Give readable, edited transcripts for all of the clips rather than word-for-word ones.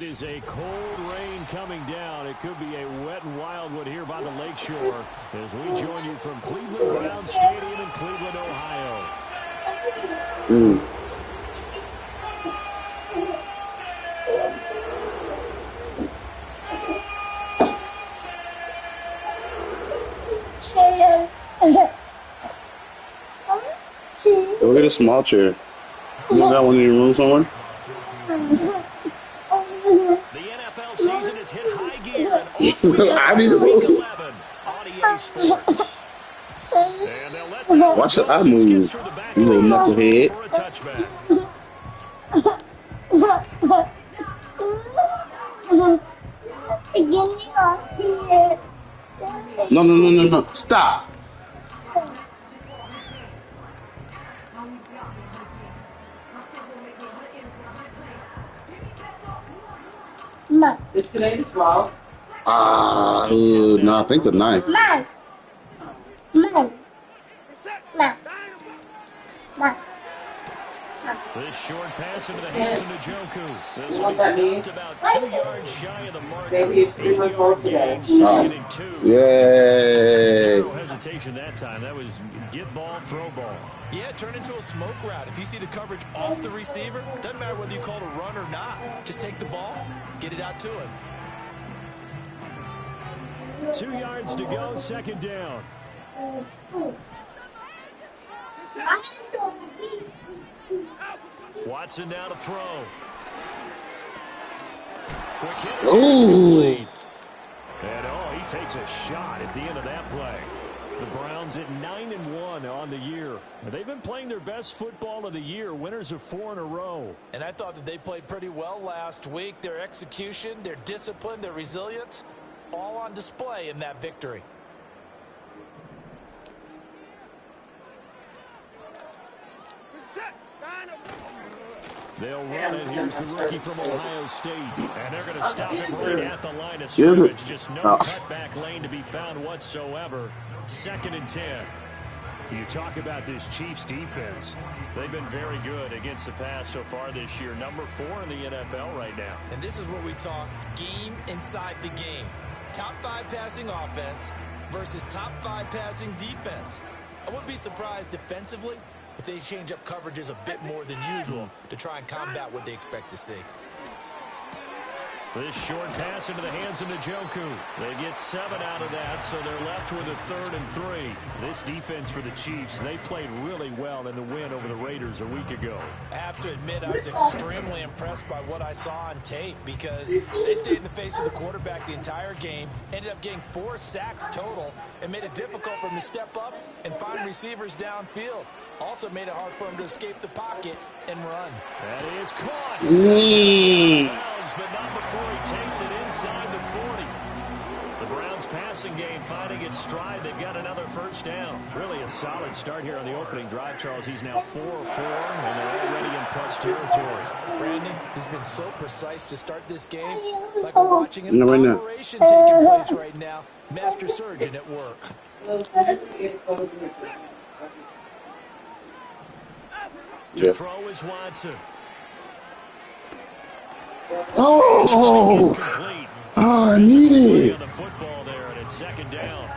It is a cold rain coming down. It could be a wet and wild one here by the lakeshore as we join you from Cleveland Browns Stadium in Cleveland, Ohio. Go get a small chair. You got one in your room somewhere? The NFL season has hit high gear. I need to move. 11 on EA Sports. And they'll let that Watch the go eye as it skips move, through the back you of the little end zone knucklehead. for a touchback. No. Stop. It's today the 12th. No, I think the 9th. This short pass into the hands of Njoku. This one stopped about 2 yards shy of the mark. Maybe it's 3-4 today. Second and 2. Yay. Zero hesitation that time. That was get ball, throw ball. Yeah, turn into a smoke route. If you see the coverage off the receiver, doesn't matter whether you call it a run or not. Just take the ball, get it out to him. 2 yards to go, second down. Watson now to throw. Quick hit. Ooh. And he takes a shot at the end of that play. The Browns at 9-1 on the year. They've been playing their best football of the year, winners of 4 in a row. And I thought that they played pretty well last week. Their execution, their discipline, their resilience, all on display in that victory. They'll run it. Here's the rookie from Ohio State. And they're going to stop him right at the line of scrimmage. Just no cutback lane to be found whatsoever. Second and 10. You talk about this Chiefs defense. They've been very good against the pass so far this year. Number 4 in the NFL right now. And this is where we talk game inside the game. Top 5 passing offense versus top 5 passing defense. I wouldn't be surprised defensively if they change up coverages a bit more than usual to try and combat what they expect to see. This short pass into the hands of Njoku. They get 7 out of that, so they're left with a 3rd and 3. This defense for the Chiefs, they played really well in the win over the Raiders a week ago. I have to admit, I was extremely impressed by what I saw on tape because they stayed in the face of the quarterback the entire game, ended up getting 4 sacks total, and made it difficult for him to step up and find receivers downfield. Also made it hard for him to escape the pocket and run. That is caught. But not before he takes it inside the 40. The Browns passing game finding its stride. They've got another first down. Really a solid start here on the opening drive, Charles. He's now 4 of 4, and they're already in plus territory. Brandon, he's been so precise to start this game. Like we're watching an operation taking place right now. Master surgeon at work. To throw is Watson. I need it. The football there, and it's second down.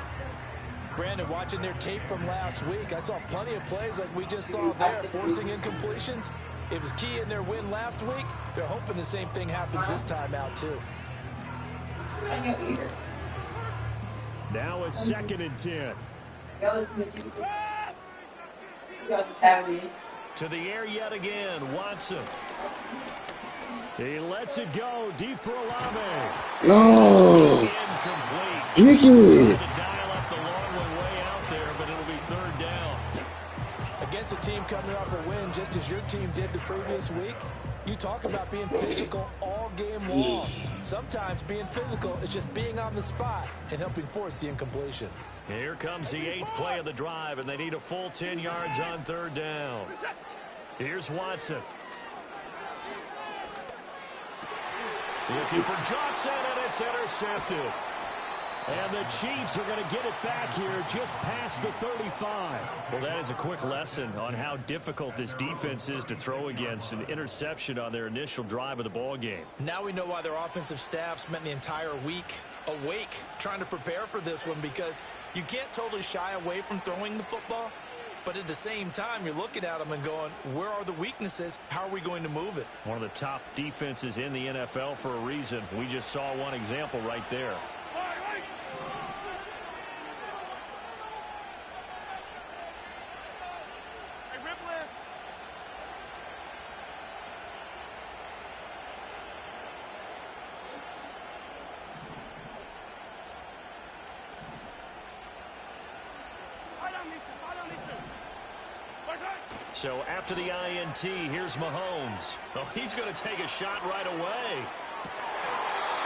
Brandon, watching their tape from last week, I saw plenty of plays like we just saw there, forcing incompletions. It was key in their win last week. They're hoping the same thing happens this time out, too. Now a 2nd and 10. To the air yet again, Watson. He lets it go deep for Olave. No. Incomplete. Dial up the long one way out there, but it'll be 3rd down. Against a team coming off a win just as your team did the previous week, you talk about being physical all game long. Sometimes being physical is just being on the spot and helping force the incompletion. Here comes the 8th play of the drive, and they need a full 10 yards on 3rd down. Here's Watson. Looking for Johnson, and it's intercepted. And the Chiefs are going to get it back here just past the 35. Well, that is a quick lesson on how difficult this defense is to throw against. An interception on their initial drive of the ball game. Now we know why their offensive staff spent the entire week awake trying to prepare for this one, because you can't totally shy away from throwing the football. But at the same time, you're looking at them and going, where are the weaknesses? How are we going to move it? One of the top defenses in the NFL for a reason. We just saw one example right there. So after the INT, here's Mahomes. Oh, he's going to take a shot right away.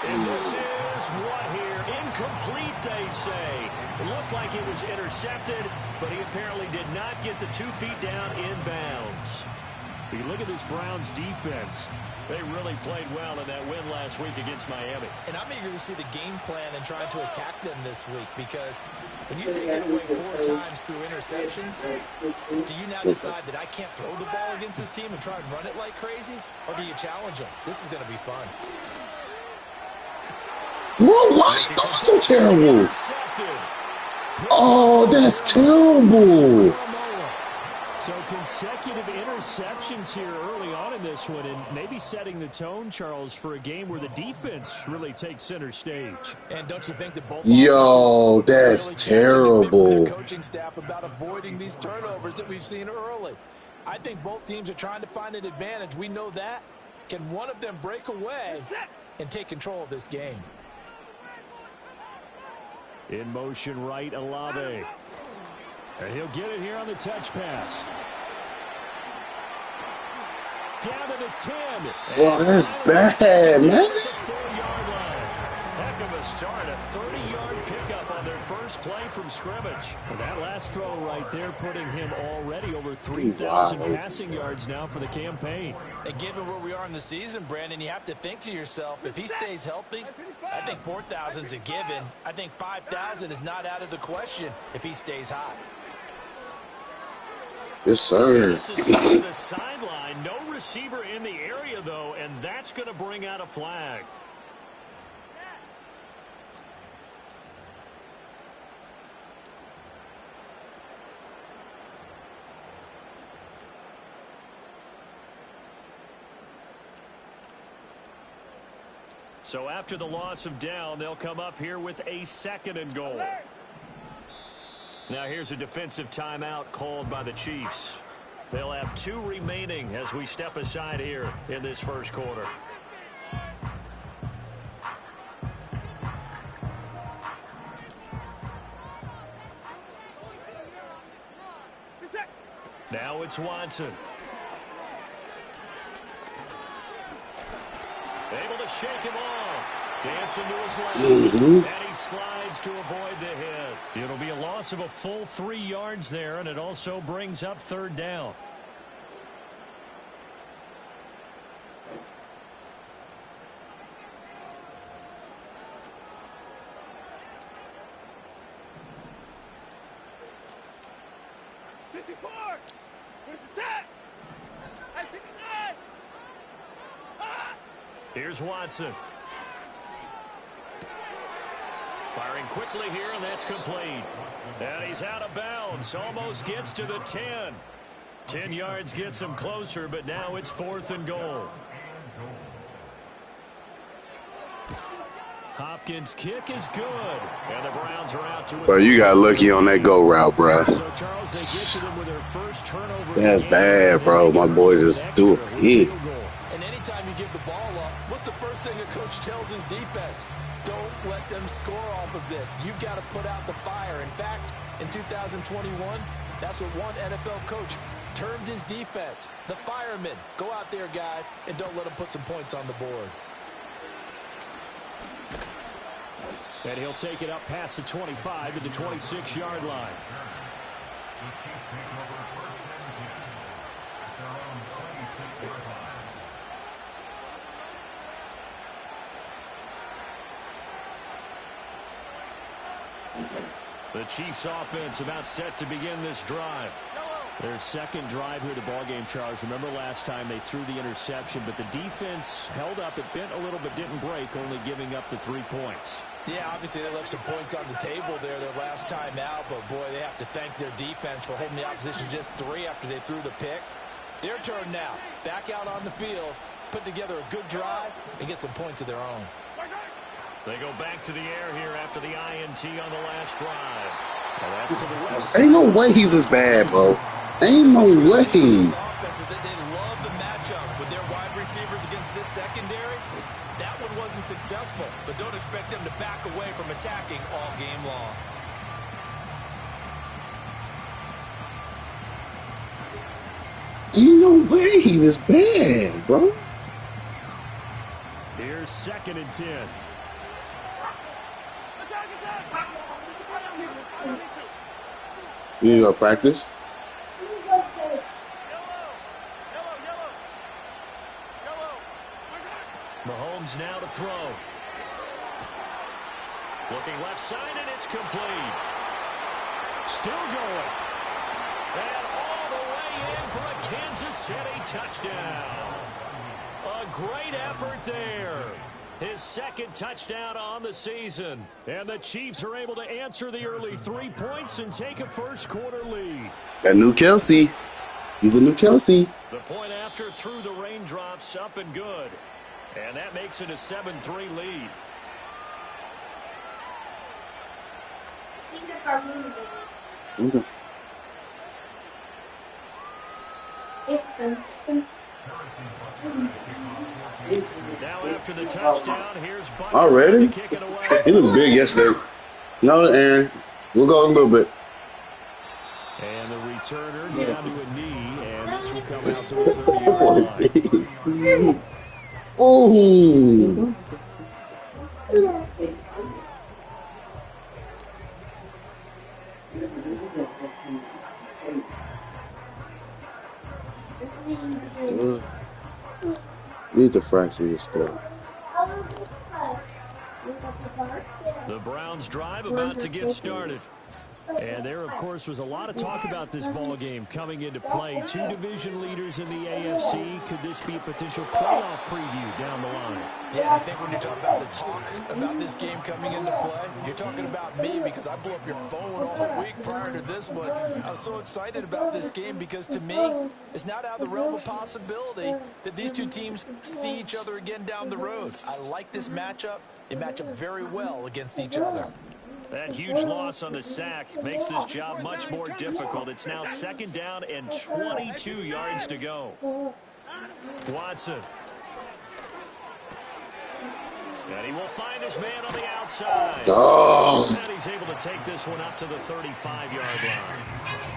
And this is what here? Incomplete, they say. It looked like it was intercepted, but he apparently did not get the 2 feet down inbounds. You look at this Browns defense. They really played well in that win last week against Miami. And I'm eager to see the game plan and trying to attack them this week, because when you take it away 4 times through interceptions, do you now decide that I can't throw the ball against this team and try and run it like crazy? Or do you challenge them? This is going to be fun. Whoa, why? That was so terrible. Oh, that's terrible. So consecutive interceptions here early on in this one, and maybe setting the tone, Charles, for a game where the defense really takes center stage. And don't you think that both Yo, that's terrible. Their coaching staff about avoiding these turnovers that we've seen early? I think both teams are trying to find an advantage. We know that. Can one of them break away and take control of this game? In motion right, Olave. And he'll get it here on the touch pass. Down to the 10. Well, that's bad, man. Heck of a start. A 30-yard pickup on their first play from scrimmage. And that last throw right there putting him already over 3,000 passing yards now for the campaign. And given where we are in the season, Brandon, you have to think to yourself, if he stays healthy, I think 4,000 is a given. I think 5,000 is not out of the question if he stays hot. Yes, sir. This is from the sideline. No receiver in the area, though, and that's going to bring out a flag. So after the loss of down, they'll come up here with a 2nd and goal. Now here's a defensive timeout called by the Chiefs. They'll have 2 remaining as we step aside here in this first quarter. Now it's Watson. Able to shake him off. Dancing to his left. And he slides to avoid the hit. It'll be a loss of a full 3 yards there, and it also brings up 3rd down. Here's Watson. Firing quickly here, and that's complete. And he's out of bounds. Almost gets to the 10. 10 yards gets him closer, but now it's 4th and goal. Hopkins' kick is good. And the Browns are out to it. Bro, you got lucky on that go route, bro. So Charles, they get to them with their first turnover. That's bad, bro. My boy just threw a hit. And anytime you give the ball up, what's the first thing a coach tells his defense? Don't let them score off of this. You've got to put out the fire. In fact, in 2021, that's what one NFL coach termed his defense. The firemen. Go out there, guys, and don't let them put some points on the board. And he'll take it up past the 25 to the 26-yard line. The Chiefs offense about set to begin this drive. Their second drive here to ballgame, Charles. Remember last time they threw the interception, but the defense held up. It bent a little but didn't break, only giving up the 3 points. Yeah, obviously they left some points on the table there their last time out, but boy, they have to thank their defense for holding the opposition just 3 after they threw the pick. Their turn now. Back out on the field, put together a good drive, and get some points of their own. They go back to the air here after the INT on the last drive. Well, that's to the west. Ain't no way he's this bad, bro. Ain't no way. Offense is that they love the matchup with their wide receivers against this secondary. That one wasn't successful, but don't expect them to back away from attacking all game long. Ain't no way he this bad, bro. Here's 2nd and 10. You need to go practice. Mahomes now to throw. Looking left side, and it's complete. Still going. And all the way in for a Kansas City touchdown. A great effort there. His 2nd touchdown on the season. And the Chiefs are able to answer the early 3 points and take a first-quarter lead. That new Kelsey. He's a new Kelsey. The point after through the raindrops, up and good. And that makes it a 7-3 lead. Okay. Now after the touchdown, here's Buck Already? to kick it away. He looked big yesterday. No, Aaron. We'll go a little bit. And the returner down to a knee, and this will come out to the 30-yard line. Oh. Need to fracture your stuff. The Browns drive about to get started. And there, of course, was a lot of talk about this ball game coming into play. 2 division leaders in the AFC. Could this be a potential playoff preview down the line? Yeah, I think when you talk about the talk about this game coming into play, you're talking about me because I blew up your phone all week prior to this one. I was so excited about this game because to me, it's not out of the realm of possibility that these two teams see each other again down the road. I like this matchup. They match up very well against each other. That huge loss on the sack makes this job much more difficult. It's now 2nd down and 22 yards to go. Watson. And he will find his man on the outside. Oh. And he's able to take this one up to the 35-yard line.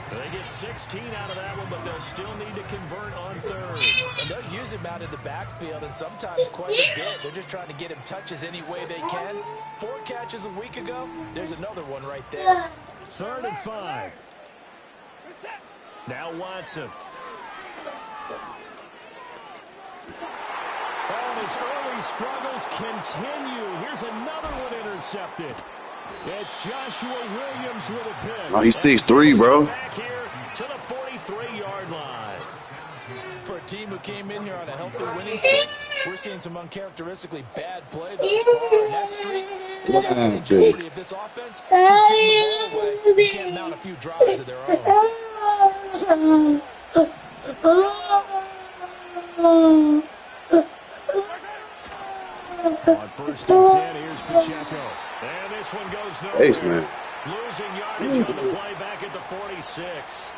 They get 16 out of that one, but they'll still need to convert on 3rd. And they'll use him out in the backfield, and sometimes quite a bit. They're just trying to get him touches any way they can. 4 catches a week ago. There's another one right there. 3rd and 5. Now Watson. And his early struggles continue. Here's another one intercepted. It's Joshua Williams with a pick. Oh, he's 6'3", bro. Back here to the 43-yard line. For a team who came in here on a healthy winning streak, we're seeing some uncharacteristically bad play thus far. And that streak is definitely in jeopardy if this offense keeps getting the ball away. They can't mount a few drives of their own. On 1st and 10, here's Pacheco. And this one goes nowhere. Ace, man. Losing yardage on the play back at the 46.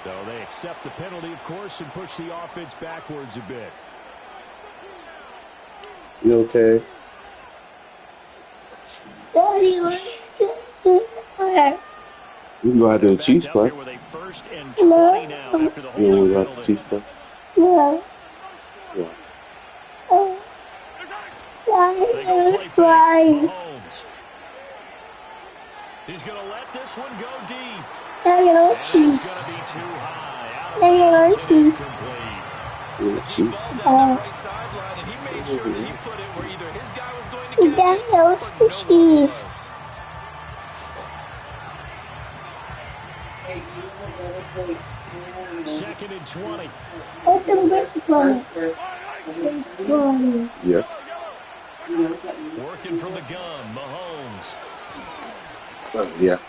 So they accept the penalty, of course, and push the offense backwards a bit. You okay? We can go out to the Chiefs play. With a 1st and 20 now after the You want to holding go out to the penalty. Chiefs play? Yeah. They go play fake. Mahomes. He's going to let this one go deep. And it's going to be too high. Out of bounds and incomplete. Yeah, He balled down the right sideline, and he made sure that he put it where either his guy was going to catch it or no one was. Second and 20. Yeah. Working from the gun, Mahomes. Yeah.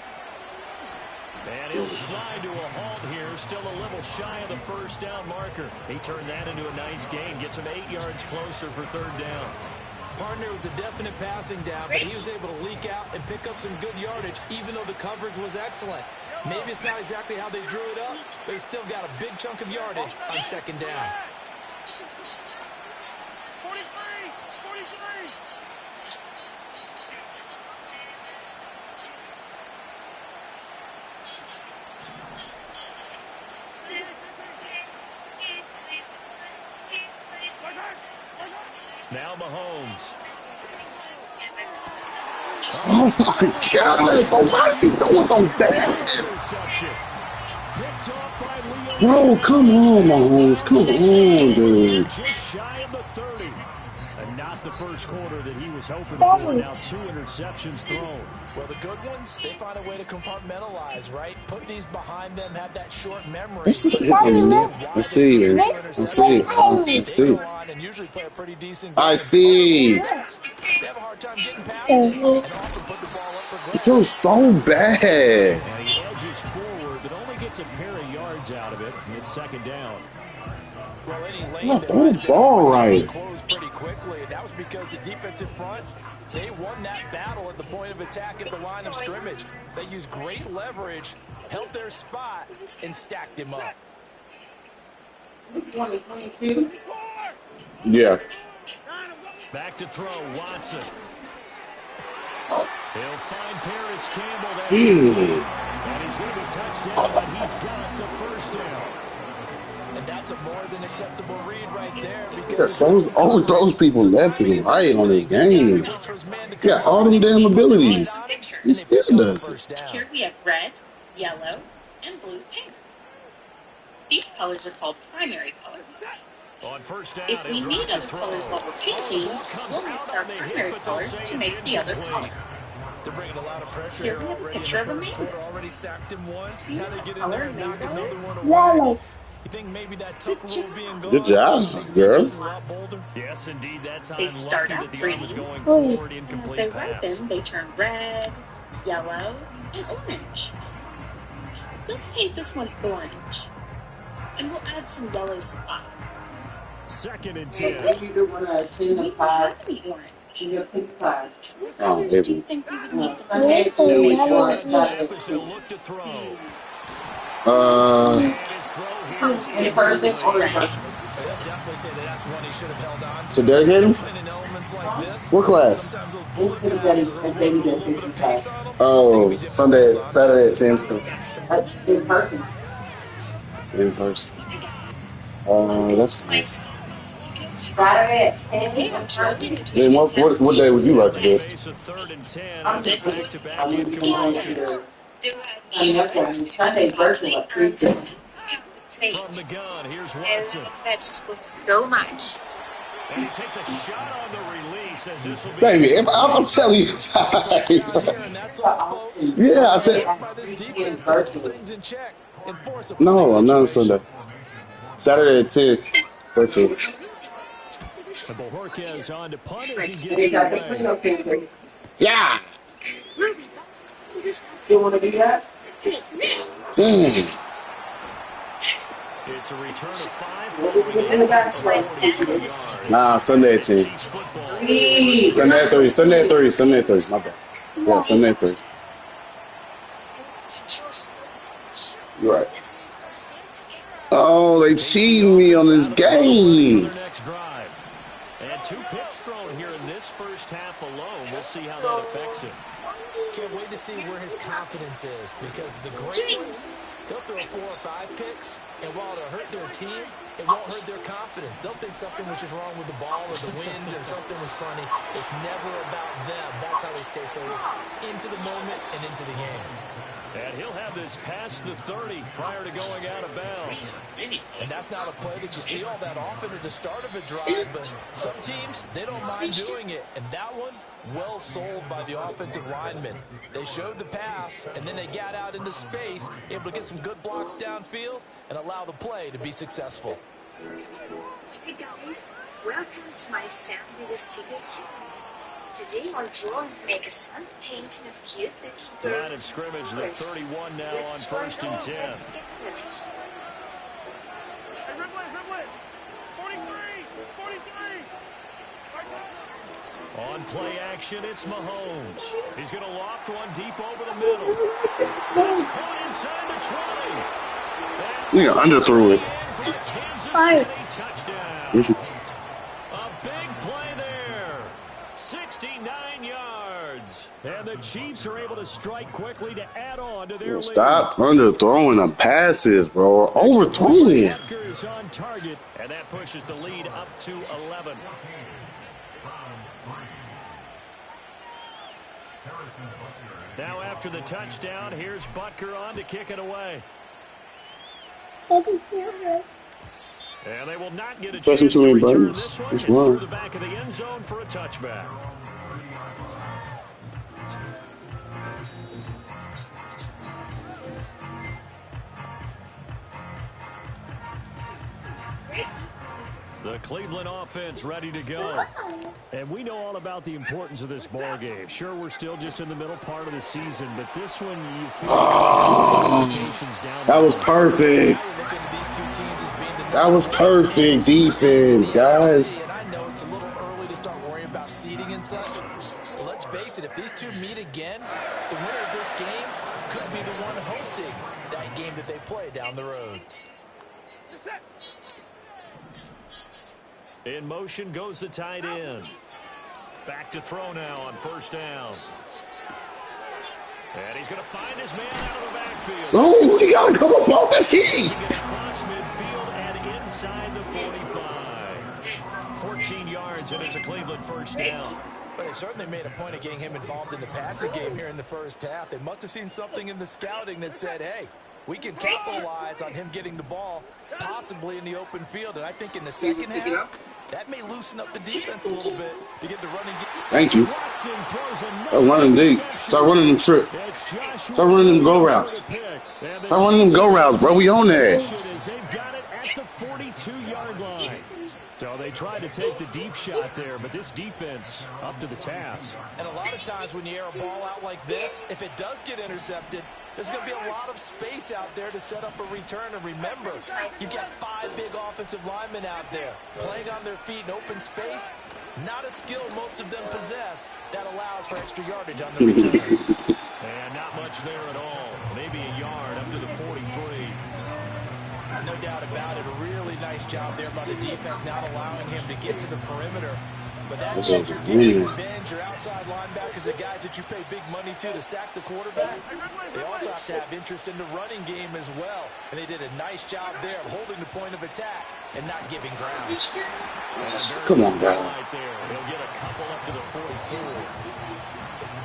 And he'll slide to a halt here, still a little shy of the first down marker. He turned that into a nice gain, gets him 8 yards closer for third down. Partner was a definite passing down, but he was able to leak out and pick up some good yardage, even though the coverage was excellent. Maybe it's not exactly how they drew it up, but he still got a big chunk of yardage on second down. 43. Now Mahomes. Oh my God! Why is he doing so bad? Bro, come on, Mahomes. Come on, dude. Just shy of the 30. And not the first quarter that he was hoping for. Now 2 interceptions thrown. Well, the good ones, they find a way to compartmentalize, right? Put these behind them, have that short memory. I see. I see. They have a hard time getting past it and often put the ball up for grabs. It goes so bad. And he edges forward, but only gets a pair of yards out of it. And it's second down. Well, any lane that ball right. closed pretty quickly, and that was because the defensive front, they won that battle at the point of attack at the line of scrimmage. They used great leverage, held their spot, and stacked him up. Yeah. Back to throw, Watson. He'll find Paris Campbell. That's and he's going to be touchdown, but he's got the first down. And that's a more than acceptable read right there. Because throws people left and right on the game. Yeah, all them damn abilities. He still does it. Here we have red, yellow, and blue paint. These colors are called primary colors. On first down, if we need other colors while we're painting, we'll mix our primary colors to make the other color. They're bringing a lot of pressure here here already in the first quarter. Already sacked him once. Now they get in there and knock another one away. You think maybe that tuck rule being gone? Good job, girl. Yes, indeed. That's they start out green. As they ripen, they turn red, yellow, and orange. Let's paint this one orange. And we'll add some yellow spots. Second and 10. Maybe you want to change the five. Orange. Oh, do you think we would need to look to throw. In the first thing or in first? Definitely say that that's one he should have held on to. To dedicate him? What class? Oh, Saturday at 10. That's in person. It's in person. That's nice. Saturday at 10. Then what day would you like to do? I'm just Sunday person was 3 days. From the gun, here's Watson. Vegetables so much. And he takes a shot on the release as this will be. Baby, I'm telling you, yeah, I said. No, I'm not on Sunday. Saturday at 10. 13. Bojorquez on to punt as he gets away. Yeah. You want to do that? Dang. It's a return of 5. Nah, Sunday at 10. Sunday at 3. Sunday at 3. Sunday at 3. My bad. Yeah, Sunday at 3. You're right. Oh, they cheating me on this game. And 2 picks thrown here in this first half alone. We'll see how that affects him. Can't wait to see where his confidence is, because the great ones, they'll throw 4 or 5 picks, and while it'll hurt their team, it won't hurt their confidence. They'll think something was just wrong with the ball or the wind or something was funny. It's never about them. That's how they stay so into the moment and into the game. And he'll have this past the 30 prior to going out of bounds. And that's not a play that you see all that often at the start of a drive, but some teams, they don't mind doing it. And that one, well sold by the offensive lineman. They showed the pass, and then they got out into space, able to get some good blocks downfield and allow the play to be successful. Hey guys, welcome to my San Investigation. Today we're going to make a sun painting of cute the line of scrimmage, the 31 now on 1st and 10. 43. On play action, it's Mahomes. He's going to loft one deep over the middle. It's caught inside the 20. Yeah, underthrew it. A big play there. 69 yards. And the Chiefs are able to strike quickly to add on to their lead. Stop underthrowing the passes, bro. Overthrowing. Is on target, and that pushes the lead up to 11. Now after the touchdown, here's Butker on to kick it away. And they will not get a chance to return this one. It's through the back of the end zone for a touchback. The Cleveland offense ready to go. And we know all about the importance of this ball game. Sure, we're still just in the middle part of the season, but this one you feel that was perfect. That was perfect defense, guys. And I know it's a little early to start worrying about seeding and such. But let's face it, if these two meet again, the winner of this game could be the one hosting that game that they play down the road. In motion goes the tight end. Back to throw now on 1st down. And he's going to find his man out of the backfield. Oh, he got a couple ball kicks. Across midfield and inside the 45. 14 yards, and it's a Cleveland 1st down. But they certainly made a point of getting him involved in the passing game here in the first half. They must have seen something in the scouting that said, hey, we can capitalize on him getting the ball, possibly in the open field. And I think in the second half, that may loosen up the defense a little bit to get the running game. Thank you. Start running deep. Start running them trip. Start running them go routes. Start running them go routes, bro. We on that. They've got it at the 42-yard line. So they tried to take the deep shot there, but this defense up to the task. And a lot of times when you air a ball out like this, if it does get intercepted, there's going to be a lot of space out there to set up a return. And remember, you've got 5 big offensive linemen out there playing on their feet in open space. Not a skill most of them possess that allows for extra yardage on the return. And not much there at all. Maybe a yard up to the 43. No doubt about it. A really nice job there by the defense, not allowing him to get to the perimeter. But that means your defensive ends, your outside linebackers, the guys that you pay big money to sack the quarterback. They also have to have interest in the running game as well. And they did a nice job there of holding the point of attack and not giving ground. Come on, bro. They'll get a couple up to the 44.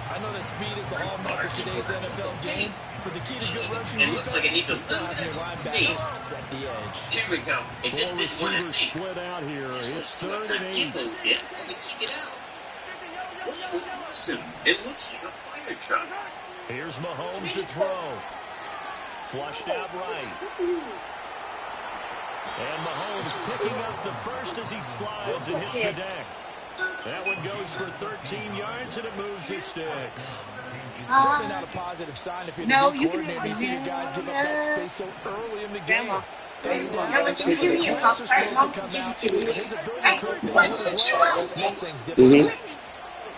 I know that speed is the hallmark of today's NFL game, but the key to good rushing defense is to have your linebackers set the edge. Here we go. It just didn't want to see. Split out here. It's 3rd and 8. Let me take it out. Listen, it looks like a fire truck. Here's Mahomes to throw. Flushed out right. And Mahomes picking up the first as he slides and hits the deck. That one goes for 13 yards, and it moves his sticks. Certainly not a positive sign if you're the new coordinator. You see your guys give up that space so early in the game. Third down, that's where the clamps are supposed to come out. His ability to correct things with his legs makes things difficult.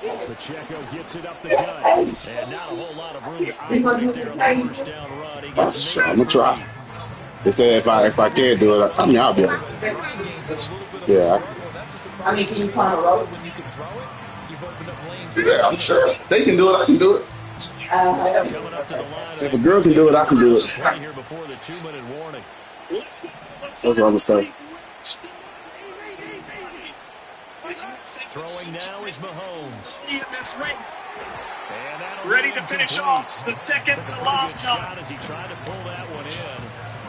Pacheco gets it up the gut, and not a whole lot of room to operate there on the 1st down run. He gets I'm gonna try. They say if I can't do it, I mean I'll be able to. Yeah. I mean, can you find a road? Yeah, I'm sure. They can do it, I can do it. If a girl can do it, I can do it. Right here before the 2-minute warning. That's what I'm gonna say. Throwing now is Mahomes. In this race. And ready to finish off the second to last shot as he tried to pull that one in.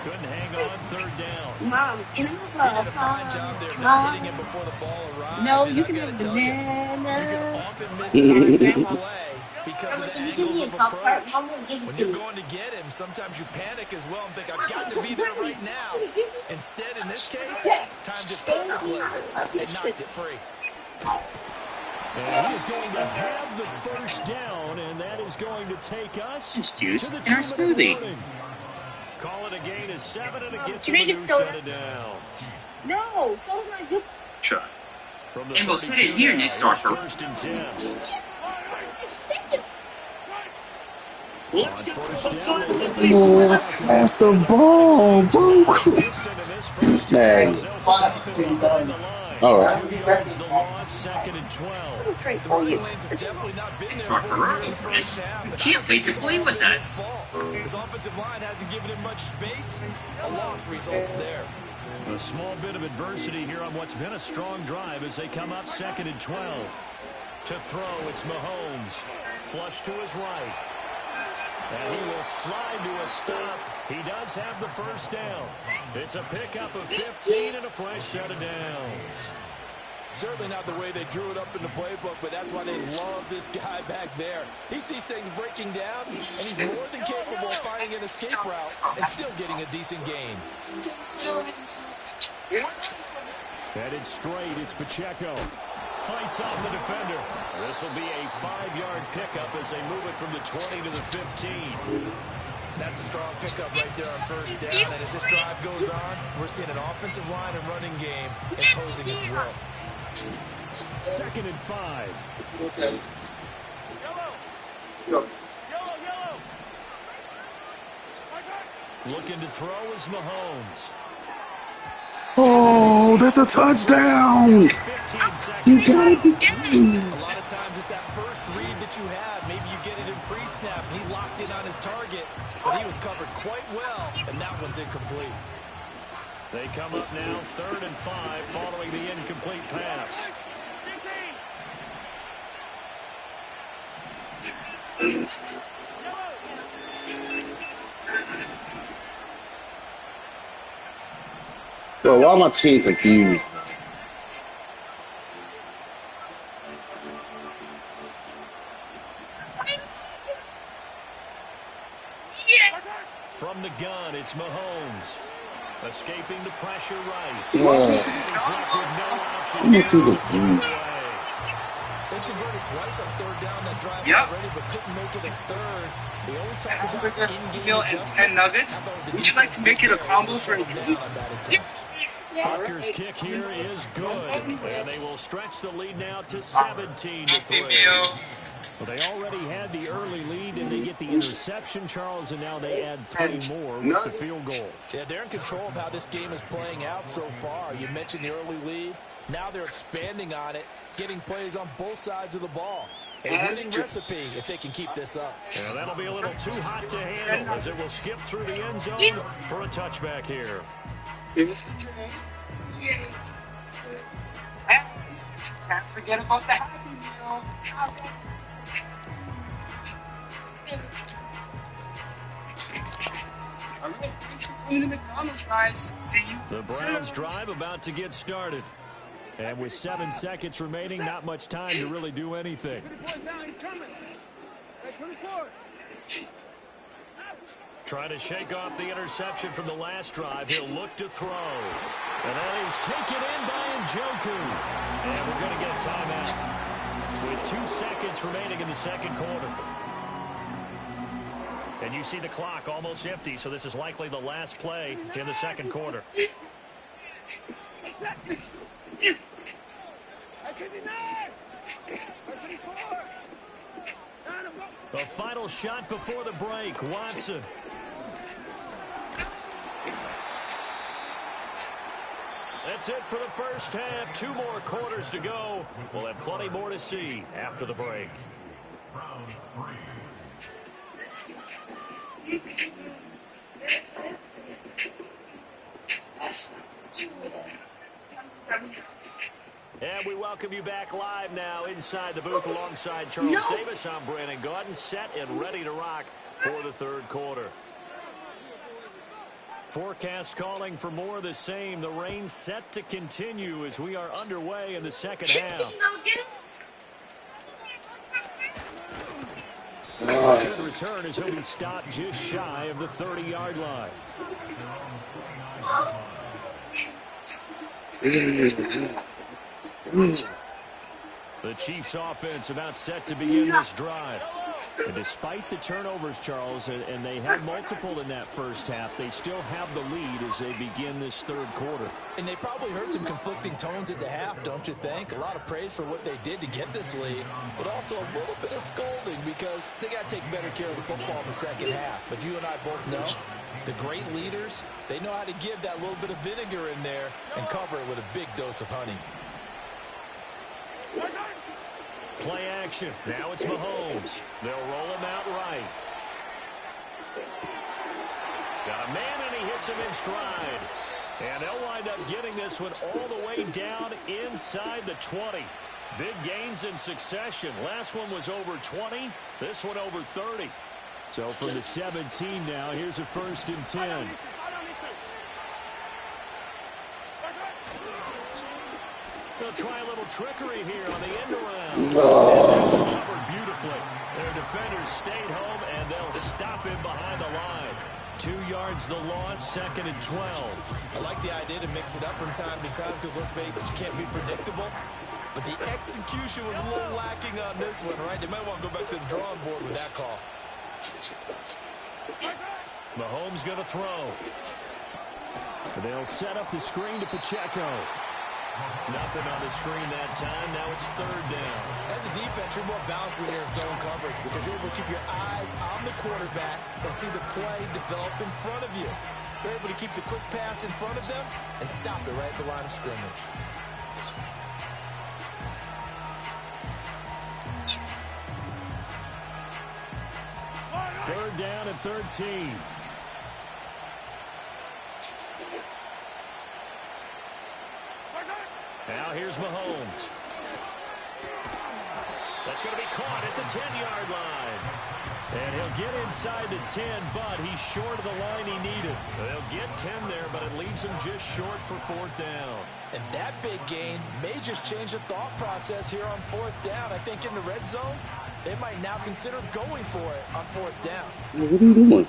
Couldn't hang on third down. Mom, can I He have did a fine job there, not Mom? hitting it before the ball arrived. No, and you I can got have to a tell you, banana. you can often mistime that Grandma. play because of the Can you give angles me a of Pop Tart? approach. Mom will give it When to you're you. going to get him, sometimes you panic as well and think, I've got to be there right now. Instead, in this case, timed it perfectly and knocked it free. And he is going to have the first down, and that is going to take us Juice to the in our 2-minute smoothie. warning. Call it a gain of 7, and it gets Can I him a get new soda? set of downs. No, soda's not good. Sure. From the And we'll set 32 it here now, next to here's our first and 10. Let's On get first down, they look Oh, pass the ball, bro. consistent in this first Man. half as they'll stop him behind the line. All right. 2 yards the loss, 2nd and 12. The running lanes have definitely not been there Start for him here in early the for first this. half. and I Can't don't wait think to it's play all with been his us. fault. His offensive line hasn't given him much space. A loss results there. A small bit of adversity here on what's been a strong drive as they come up 2nd and 12. To throw, it's Mahomes. Flush to his right. And he will slide to a stop. He does have the first down. It's a pickup of 15 and a fresh set of downs. Certainly not the way they drew it up in the playbook, but that's why they love this guy back there. He sees things breaking down, and he's more than capable of finding an escape route and still getting a decent gain. Headed straight, it's Pacheco. Fights off the defender. This will be a 5-yard pickup as they move it from the 20 to the 15. That's a strong pickup right there on first down, and as this drive goes on, we're seeing an offensive line and running game imposing its will. 2nd and 5. Looking to throw is Mahomes. Oh, that's a touchdown. 15 seconds. You gotta be kidding me. A lot of times it's that first read that you have. Maybe you get it in pre-snap, and he locked in on his target, but he was covered quite well, and that one's incomplete. They come up now 3rd and 5 following the incomplete pass. Bro, why my team confused? From the gun, it's Mahomes. Escaping the pressure right. Yeah. He's left with no option. I'm not too confused. They converted twice on third down that drive Yep. already, but couldn't make it a third. We always talk about in-game Meal adjustments. and nuggets. How about the Would you like to make it a defense combo did for a shut drink? down on that attempt? Parker's kick here is good. And they will stretch the lead now to 17 to 3. Well, they already had the early lead, and they get the interception, Charles, and now they add 3 more with the field goal. Yeah, they're in control of how this game is playing out so far. You mentioned the early lead. Now they're expanding on it, getting plays on both sides of the ball. A winning recipe if they can keep this up. Yeah, that'll be a little too hot to handle as it will skip through the end zone for a touchback here. Can't forget about the Happy Meal. All right, thanks for coming to McDonald's, guys. See you. The Browns drive about to get started. And with 7 seconds remaining, not much time to really do anything. Trying to shake off the interception from the last drive. He'll look to throw. And that is taken in by Njoku. And we're going to get a timeout with 2 seconds remaining in the second quarter. And you see the clock almost empty, so this is likely the last play in the second quarter. The final shot before the break, Watson. That's it for the first half. 2 more quarters to go. We'll have plenty more to see after the break. And we welcome welcome you back live now inside the booth alongside Charles Davis. I'm Brandon Gaudin, set and ready to rock for the third quarter. Forecast calling for more of the same. The rain set to continue as we are underway in the second half. Good return as he'll be stopped just shy of the 30-yard line. The Chiefs offense about set to begin this drive. And despite the turnovers, Charles, and they had multiple in that first half, they still have the lead as they begin this third quarter. And they probably heard some conflicting tones at the half, don't you think? A lot of praise for what they did to get this lead, but also a little bit of scolding because they got to take better care of the football in the second half. But you and I both know the great leaders, they know how to give that little bit of vinegar in there and cover it with a big dose of honey. Play action. Now it's Mahomes. They'll roll him out right. Got a man, and he hits him in stride. And they'll wind up getting this one all the way down inside the 20. Big gains in succession. Last one was over 20. This one over 30. So from the 17 now, here's a 1st and 10. They'll try a little trickery here on the end around. Covered beautifully. Their defenders stayed home, and they'll stop him behind the line. 2 yards the loss, 2nd and 12. I like the idea to mix it up from time to time because, let's face it, you can't be predictable. But the execution was a little lacking on this one, right? They might want to go back to the drawing board with that call. Mahomes going to throw. They'll set up the screen to Pacheco. Nothing on the screen that time. Now it's 3rd down. As a defense, you're more balanced when you're in zone coverage because you're able to keep your eyes on the quarterback and see the play develop in front of you. They're able to keep the quick pass in front of them and stop it right at the line of scrimmage. Third down and 13. Now here's Mahomes. That's going to be caught at the 10-yard line. And he'll get inside the 10, but he's short of the line he needed. They'll get 10 there, but it leaves him just short for 4th down. And that big gain may just change the thought process here on 4th down. I think in the red zone, they might now consider going for it on 4th down. What are you doing?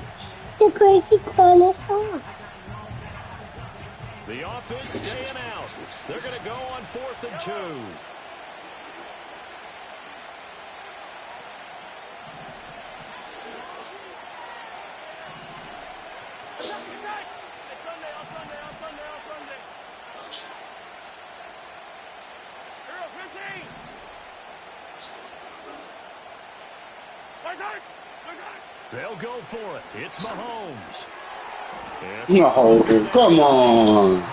The crazy corner song. The offense staying out. They're going to go on 4th and 2. They'll go for it. It's Mahomes. No, come on. And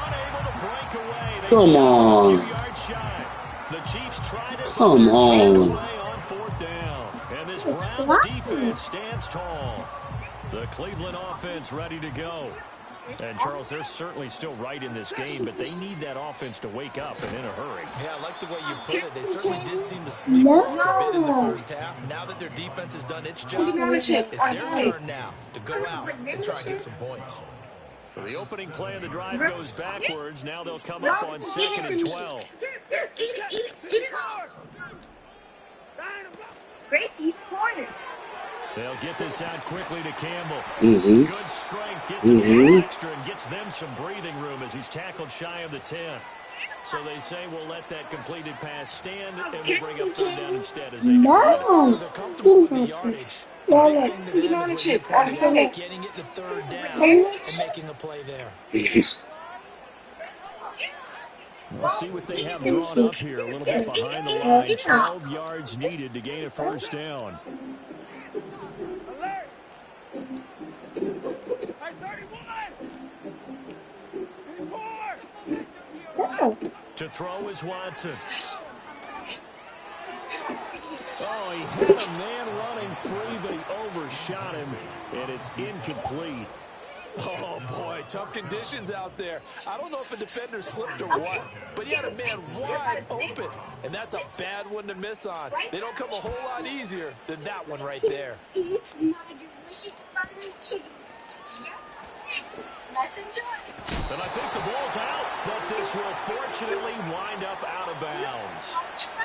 unable to break away. They Come stop on. a few yards shy. The Chiefs tried it. Come on. Away on 4th down. And this Browns defense stands tall. The Cleveland offense ready to go. And, Charles, they're certainly still right in this game, but they need that offense to wake up and in a hurry. Yeah, I like the way you put it. They certainly did seem to sleepwalk a bit in the first half. Now that their defense has done its job, it's their turn now to go out and try and get some points. So the opening play of the drive goes backwards. Now they'll come up on 2nd and 12. Gracie's corner. They'll get this out quickly to Campbell. Mm-hmm. Good strength, gets him a little extra and gets them some breathing room as he's tackled shy of the 10. So they say we'll let that completed pass stand and we'll bring up 3rd down instead as they No. So they're comfortable with the yardage. The big thing to them is getting it to 3rd down and making a play there. We'll see what they have drawn up here. A little bit behind the line. 12 yards needed to gain a 1st down. To throw is Watson. Oh, he had a man running free, but he overshot him, and it's incomplete. Oh, boy, tough conditions out there. I don't know if a defender slipped or what, but he had a man wide open, and that's a bad one to miss on. They don't come a whole lot easier than that one right there. Let's enjoy. And I think the ball's out, but this will fortunately wind up out of bounds.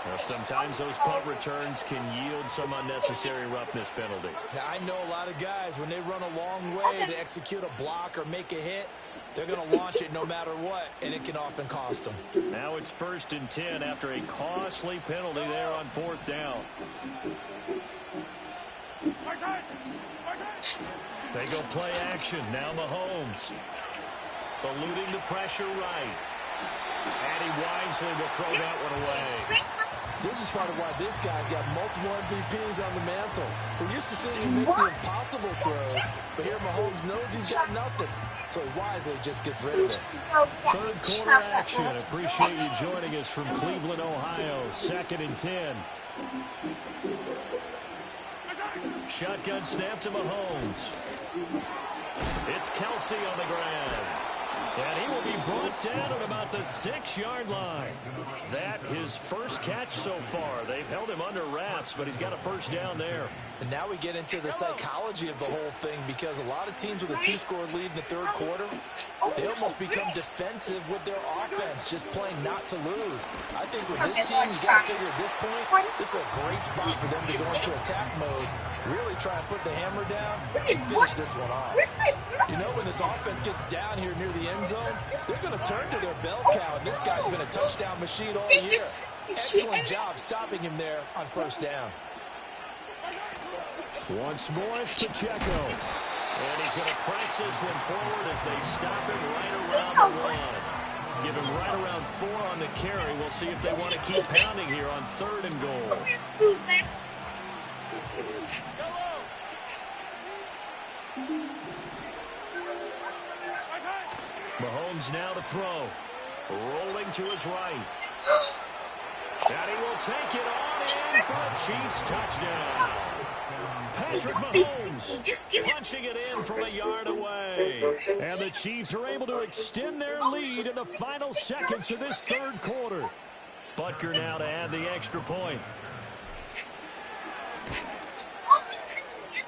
Now, sometimes those punt returns can yield some unnecessary roughness penalty. Now, I know a lot of guys, when they run a long way to execute a block or make a hit, they're going to launch it no matter what, and it can often cost them. Now it's 1st and 10 after a costly penalty there on 4th down. They go play action. Now Mahomes. Eluding the pressure right. And he wisely will throw that one away. This is part of why this guy's got multiple MVPs on the mantle. We're used to seeing him make the impossible throws, but here Mahomes knows he's got nothing, so he wisely just gets rid of it. 3rd quarter action. Appreciate you joining us from Cleveland, Ohio. 2nd and 10. Shotgun snap to Mahomes. It's Kelsey on the ground. And he will be brought down at about the 6-yard line. That his first catch so far. They've held him under wraps, but he's got a 1st down there. And now we get into the psychology of the whole thing, because a lot of teams with a 2-score lead in the 3rd quarter, they almost become defensive with their offense, just playing not to lose. I think with this team, you got to figure at this point, this is a great spot for them to go into attack mode, really try and put the hammer down and finish this one off. You know, when this offense gets down here near the end zone, they're going to turn to their bell cow, and this guy's been a touchdown machine all year. Excellent job stopping him there on 1st down. Once more, it's Pacheco. And he's going to press this one forward as they stop him right around the 1. Give him right around 4 on the carry. We'll see if they want to keep pounding here on 3rd and goal. Mahomes now to throw. Rolling to his right. And he will take it on in for a Chiefs touchdown. Patrick Mahomes punching it in from a yard away. And the Chiefs are able to extend their lead in the final seconds of this 3rd quarter. Butker now to add the extra point.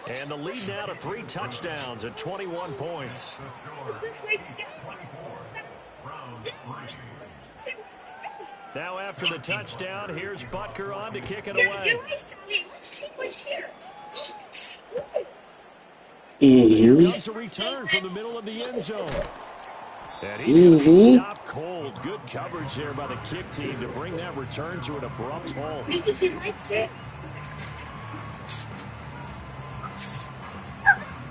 And the lead now to 3 touchdowns at 21 points. Now after the touchdown, here's Butker on to kick it away. Here comes a return from the middle of the end zone. And he's going to be stopped cold. Good coverage there by the kick team to bring that return to an abrupt halt.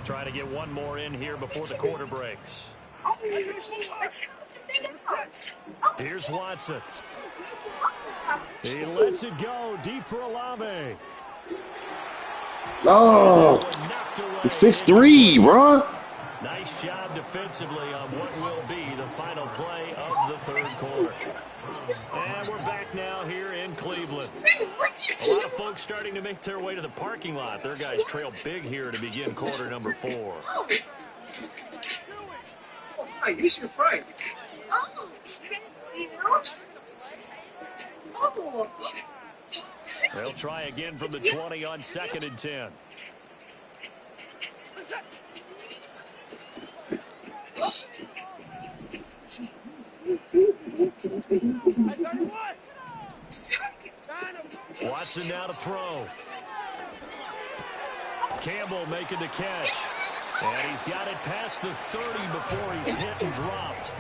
Try to get one more in here before the quarter breaks. Here's Watson. He lets it go deep for Olave. Oh, 6'3", bro. Nice job defensively on what will be the final play of the 3rd quarter. And we're back now here in Cleveland. A lot of folks starting to make their way to the parking lot. Their guys trail big here to begin quarter number 4. Oh, use your fries. They'll try again from the 20 on 2nd and 10. Watson now to throw. Campbell making the catch. And he's got it past the 30 before he's hit and dropped.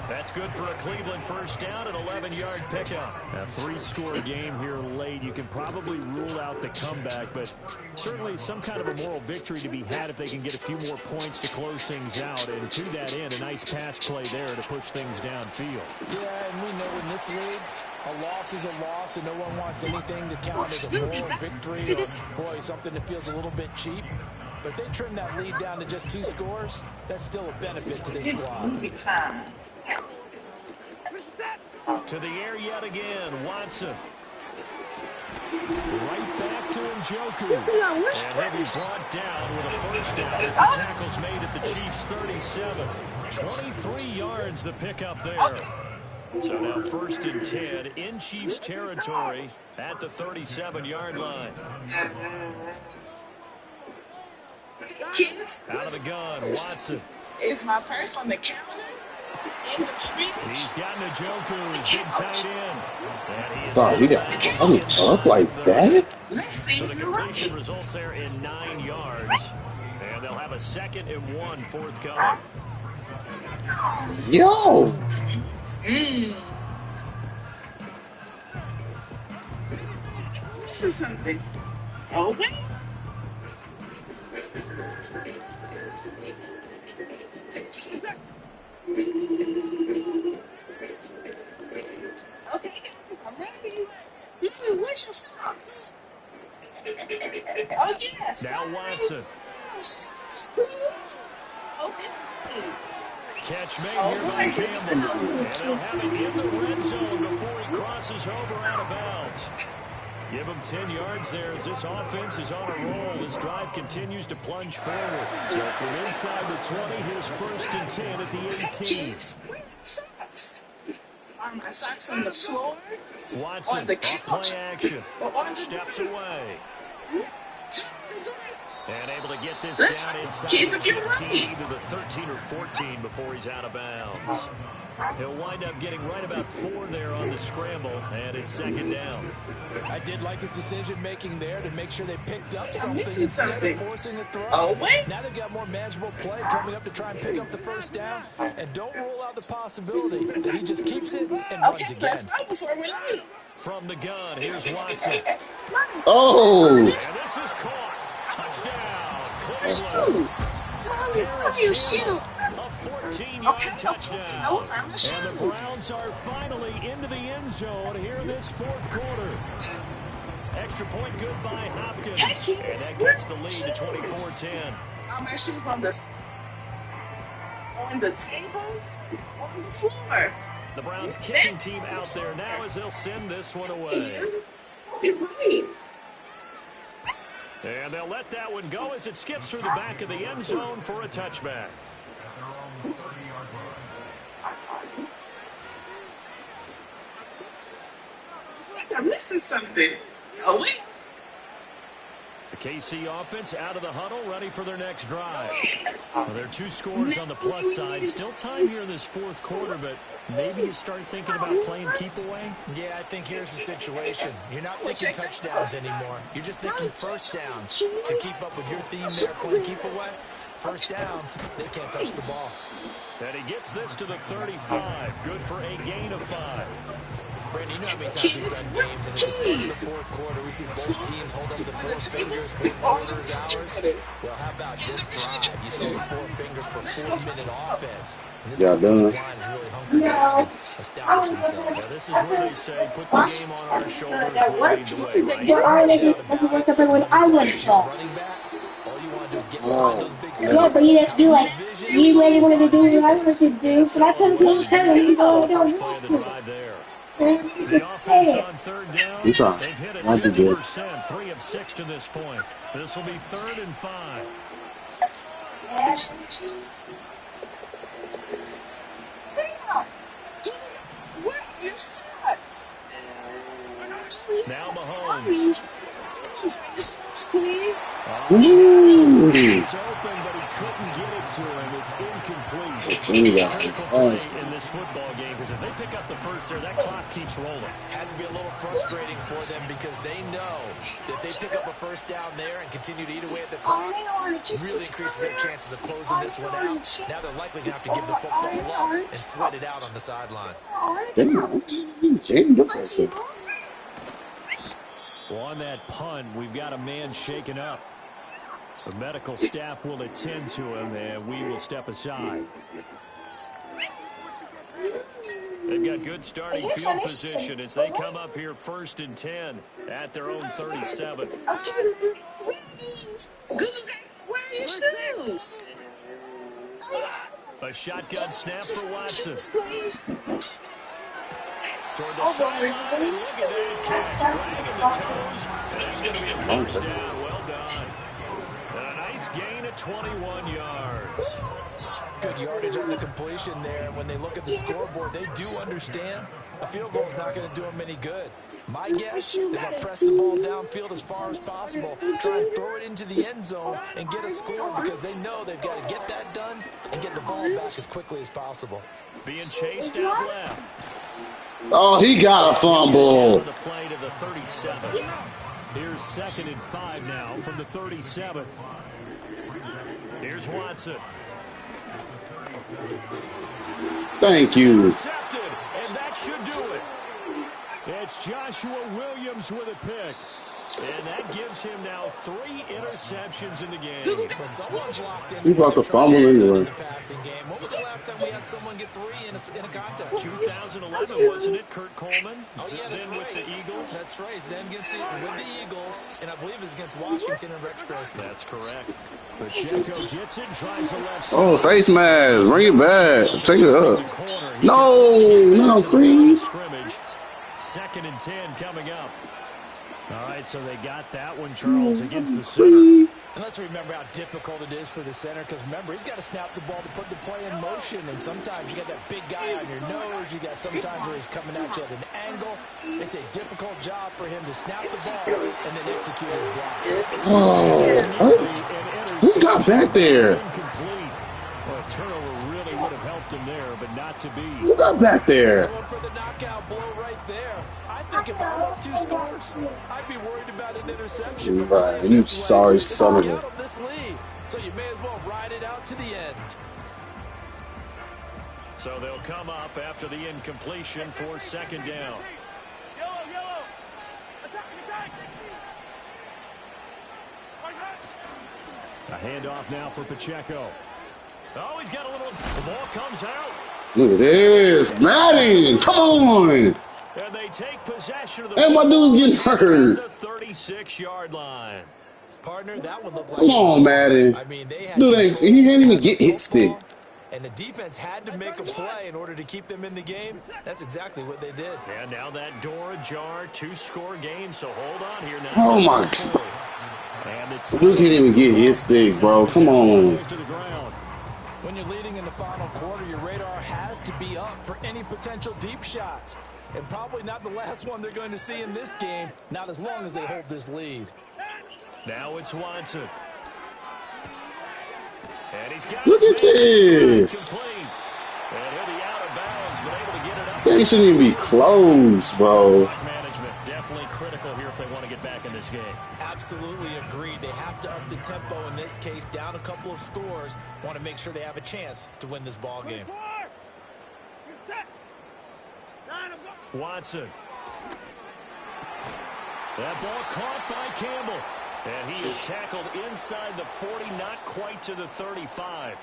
That's good for a Cleveland 1st down, an 11-yard pickup. A 3-score game here late. You can probably rule out the comeback, but certainly some kind of a moral victory to be had if they can get a few more points to close things out. And to that end, a nice pass play there to push things downfield. Yeah, and we know in this league, a loss is a loss, and no one wants anything to count as a moral victory or, boy, something that feels a little bit cheap. But if they trim that lead down to just 2 scores, that's still a benefit to this squad. To the air yet again, Watson. Right back to Njoku. And he'll be brought down with a first down as the tackle's made at the Chiefs' 37. 23 yards the pickup there. So now 1st and 10 in Chiefs territory at the 37-yard line. Out of the gun, Watson. Is my purse on the counter? He's got Njoku, his big tight end. Oh, yeah. Up like that? So the completion results there in 9 yards. And they'll have a 2nd and 1 forthcoming. Yo! This is something. Oh, wait. Okay, I'm ready. Where's your socks? Oh, yes. Now Watson. Okay. Catch made here by Campbell. And they'll have it in the red zone before he crosses over out of bounds. Give him 10 yards there as this offense is on a roll. This drive continues to plunge forward. So from inside the 20, here's 1st and 10 at the 18. Socks. Are my socks on the floor? Watson on the off play action. Steps away. And able to get this down inside the 15 to the 13 or 14 before he's out of bounds. He'll wind up getting right about 4 there on the scramble, and it's 2nd down. I did like his decision-making there to make sure they picked up something instead of forcing a throw. Oh, wait. Now they've got more manageable play coming up to try and pick up the first down. And don't rule out the possibility that he just keeps it and runs again. Let's go before we leave. From the gun, here's Watson. Oh! And this is caught. Touchdown, Cleveland. How you shoot? A 14-yard touchdown. And the Browns are finally into the end zone here in this 4th quarter. Extra point good by Hopkins. And that gets the lead to 24-10. My shoes on the table, on the floor. The Browns kicking team out there now as they'll send this one away. And they'll let that one go as it skips through the back of the end zone for a touchback. I'm missing something. Oh, wait. The KC offense out of the huddle, ready for their next drive. Well, there are 2 scores on the plus side. Still time here in this 4th quarter, but maybe you start thinking about playing keep away? Yeah, I think here's the situation. You're not thinking touchdowns anymore. You're just thinking first downs. To keep up with your theme there, playing keep away, first downs, they can't touch the ball. And he gets this to the 35. Good for a gain of 5. Brandon, you know how many times we've done games, and at the start of the 4th quarter, we see both teams hold up the 4 fingers, put quarters, hours. Well, how about this drive? You saw the 4 fingers for 4-minute offense. And this offensive line is really hunkered down, establish themselves. Now, this is where they say, put the game on our shoulders, we'll lead the way, right? Yeah, but you didn't do like you really wanted to do what I wanted to do, so I told him to tell him, First play of the drive there. The offense on 3rd down, they've hit it 50%, 3 of 6 to this point. This will be 3rd and 5. Now Mahomes. Please. It's open, but he couldn't get it to him. It's incomplete. Critical play in this football game, because if they pick up the first there, that clock keeps rolling. Has to be a little frustrating for them because they know that they pick up a first down there and continue to eat away at the clock, really increases their chances of closing this one out. Now they're likely going to have to give the football up and sweat it out on the sideline. Well, on that punt, we've got a man shaken up. The medical staff will attend to him, and we will step aside. They've got good starting field position as they come up here 1st and 10 at their own 37. Where are your shoes? A shotgun snap for Watson. Toward the sideline, and look at that catch, dragging the toes, and that's going to be a first down. Well done. And a nice gain of 21 yards. Good yardage on the completion there. When they look at the scoreboard, they do understand a field goal is not going to do them any good. My guess, they're going to press the ball downfield as far as possible, try and throw it into the end zone and get a score because they know they've got to get that done and get the ball back as quickly as possible. Being chased out left. Oh, he got a fumble. The play to the 37. Here's 2nd and 5 now from the 37. Here's Watson. Thank you. Intercepted, and that should do it. It's Joshua Williams with a pick. And that gives him now 3 interceptions in the game. But someone's locked in. He brought the fumble anyway. When was the last time we had someone get 3 in a contest? 2011, wasn't it? Kurt Coleman. Oh, yeah, that's then right. With the Eagles. That's right. Then with the Eagles, and I believe it's against Washington and Rex Grossman. That's correct. Pacheco gets it, tries the left side. Oh, face mask. Bring it back. Take it up. No, Creed. 2nd and 10 coming up. All right, so they got that one, Charles, against the center. And let's remember how difficult it is for the center because, remember, he's got to snap the ball to put the play in motion. And sometimes you got that big guy on your nose. You got sometimes where he's coming at you at an angle. It's a difficult job for him to snap the ball and then execute his block. Oh, who got back there? Well, a turnover really would have helped him there, but not to be. Who got back there? Going for the knockout blow right there. I think if I want 2 scores, I'd be worried about an interception. Right, you sorry son of a. So you may as well ride it out to the end. So they'll come up after the incompletion for 2nd down. A handoff now for Pacheco. Oh, he's got a little. The ball comes out. Look at this. Madden, come on. And they take possession of the and my dude's getting hurt. The 36-yard line. Partner, that one looked like. Come on, Madden. I mean, they had dude, he didn't even get hit stick. And the defense had to make a play in order to keep them in the game. That's exactly what they did. And now that door ajar, 2-score game. So hold on here now. Oh my God. Dude can't even get hit sticks, bro. Come on. When you're leading in the final quarter, your radar has to be up for any potential deep shots. And probably not the last one they're going to see in this game, not as long as they hold this lead. Now it's Watson. And he's got look at this. And he'll be out of bounds, but able to get it up. They shouldn't even be close, bro. Management definitely critical here if they want to get back in this game. Absolutely agreed. They have to up the tempo in this case, down a couple of scores. Want to make sure they have a chance to win this ball game. Watson. That ball caught by Campbell. And he is tackled inside the 40, not quite to the 35.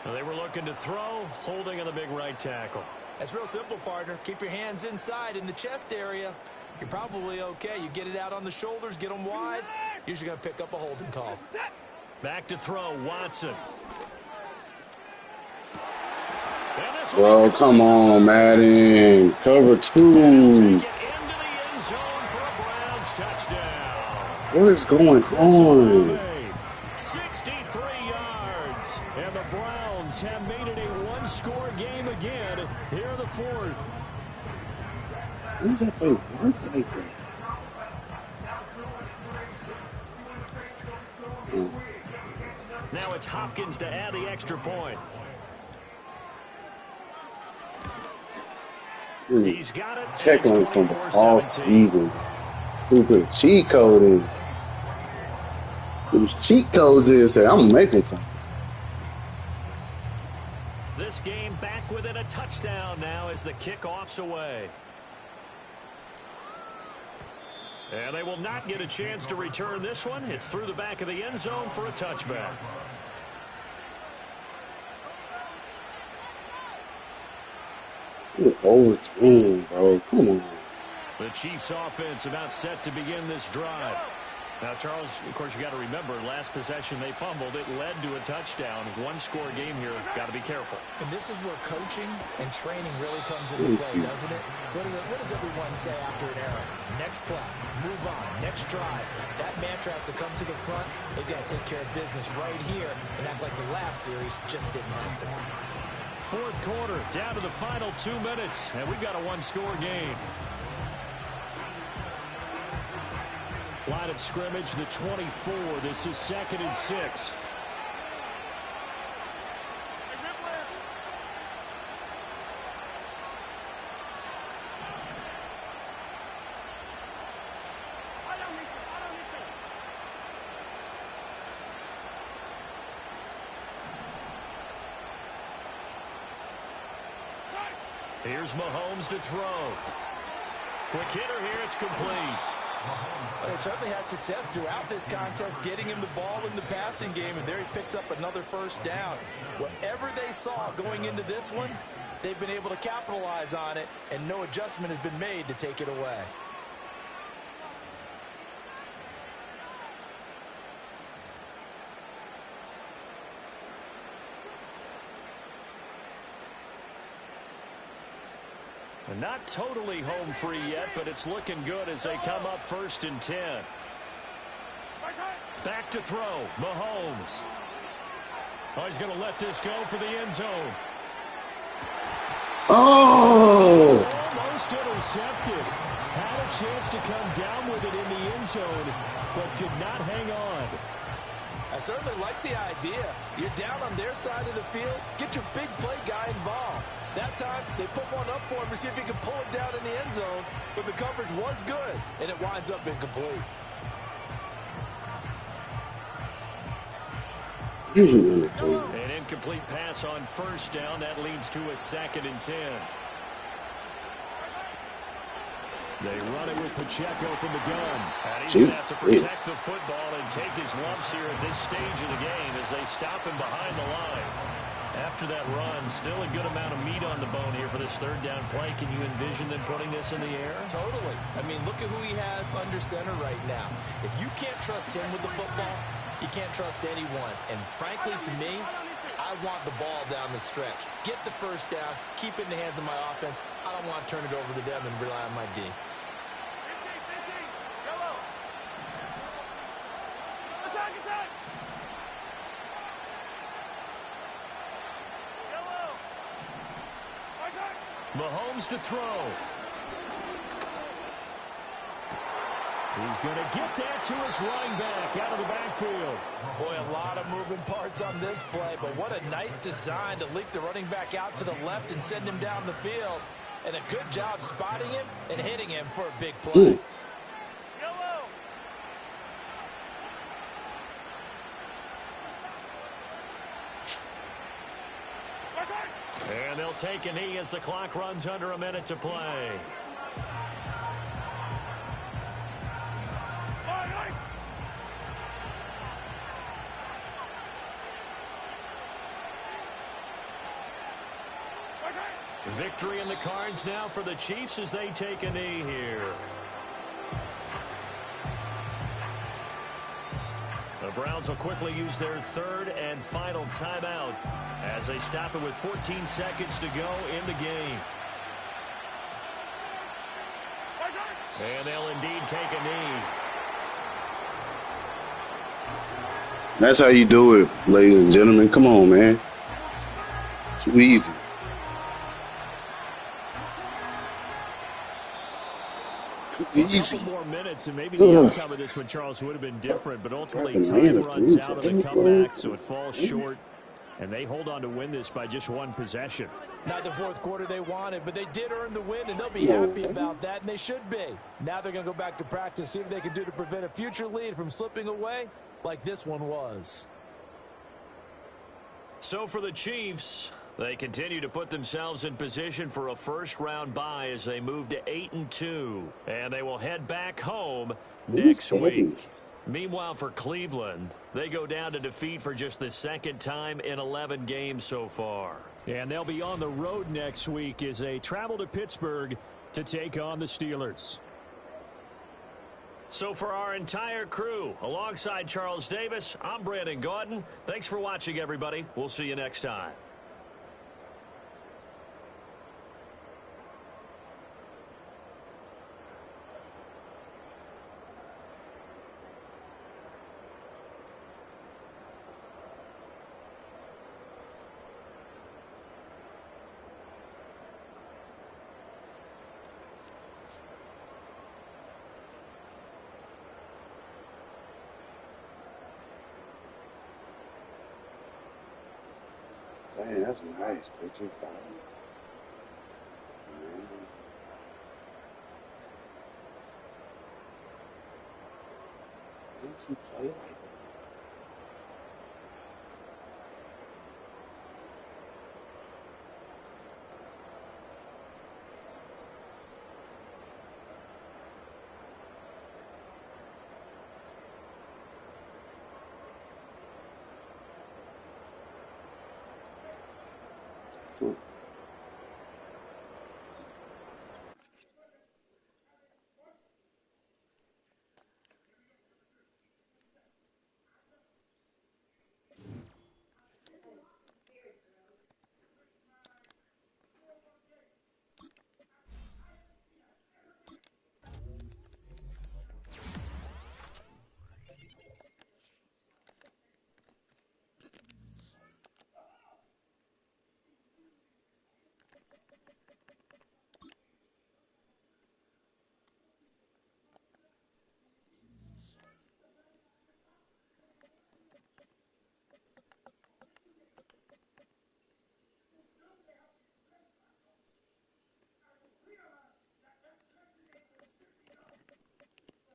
Well, they were looking to throw, holding on the big right tackle. That's real simple, partner. Keep your hands inside in the chest area. You're probably okay. You get it out on the shoulders, get them wide. Usually going to pick up a holding call. Back to throw, Watson. Bro, come on, Madden. Cover 2. What is going on? 63 yards. And the Browns have made it a 1-score game again here in the 4th. What does that play work like that? Now it's Hopkins to add the extra point. He's got it. Check on him from all season. Who put a cheat code in? Those cheat codes in, say, I'm making something. This game back within a touchdown now as the kickoff's away. And they will not get a chance to return this one. It's through the back of the end zone for a touchback. Overthrown, bro. Come on. The Chiefs offense about set to begin this drive. Now, Charles, of course, you got to remember, last possession they fumbled. It led to a touchdown. One-score game here. Got to be careful. And this is where coaching and training really comes into play, doesn't it? What does everyone say after an error? Next play, move on, next drive. That mantra has to come to the front. They've got to take care of business right here and act like the last series just didn't happen. Fourth quarter, down to the final 2 minutes, and we've got a one-score game. Line of scrimmage, the 24. This is 2nd and 6. Here's Mahomes to throw. Quick hitter here, it's complete. Well, they certainly had success throughout this contest getting him the ball in the passing game, and there he picks up another first down. Whatever they saw going into this one, they've been able to capitalize on it, and no adjustment has been made to take it away. Not totally home free yet, but it's looking good as they come up 1st and 10. Back to throw, Mahomes. Oh, he's going to let this go for the end zone. Oh! Almost intercepted. Had a chance to come down with it in the end zone, but could not hang on. I certainly like the idea. You're down on their side of the field. Get your big play guy involved. That time, they put one up for him to see if he could pull it down in the end zone, but the coverage was good, and it winds up incomplete. An incomplete pass on first down. That leads to a 2nd and 10. They run it with Pacheco from the gun. And he's going to have to protect the football and take his lumps here at this stage of the game as they stop him behind the line. After that run, still a good amount of meat on the bone here for this 3rd down play. Can you envision them putting this in the air? Totally. I mean, look at who he has under center right now. If you can't trust him with the football, you can't trust anyone. And frankly, to me, I want the ball down the stretch. Get the first down, keep it in the hands of my offense. I don't want to turn it over to them and rely on my D. Mahomes to throw. He's going to get that to his running back out of the backfield. Boy, a lot of moving parts on this play, but what a nice design to leak the running back out to the left and send him down the field. And a good job spotting him and hitting him for a big play. Ooh. And they'll take a knee as the clock runs under a minute to play. Victory in the cards now for the Chiefs as they take a knee here. The Browns will quickly use their 3rd and final timeout as they stop it with 14 seconds to go in the game. And they'll indeed take a knee. That's how you do it, ladies and gentlemen. Come on, man. Too easy. A couple more minutes, and maybe the outcome of this one, Charles, would have been different, but ultimately time runs out of the comeback, so it falls short, and they hold on to win this by just one possession. Not the fourth quarter they wanted, but they did earn the win, and they'll be happy about that, and they should be. Now they're going to go back to practice, see what they can do to prevent a future lead from slipping away like this one was. So for the Chiefs, they continue to put themselves in position for a first-round bye as they move to 8-2, and they will head back home next week. Meanwhile, for Cleveland, they go down to defeat for just the 2nd time in 11 games so far. And they'll be on the road next week as they travel to Pittsburgh to take on the Steelers. So for our entire crew, alongside Charles Davis, I'm Brandon Gaudin. Thanks for watching, everybody. We'll see you next time. Dang, that's nice. 325. Let's play like that. Cool.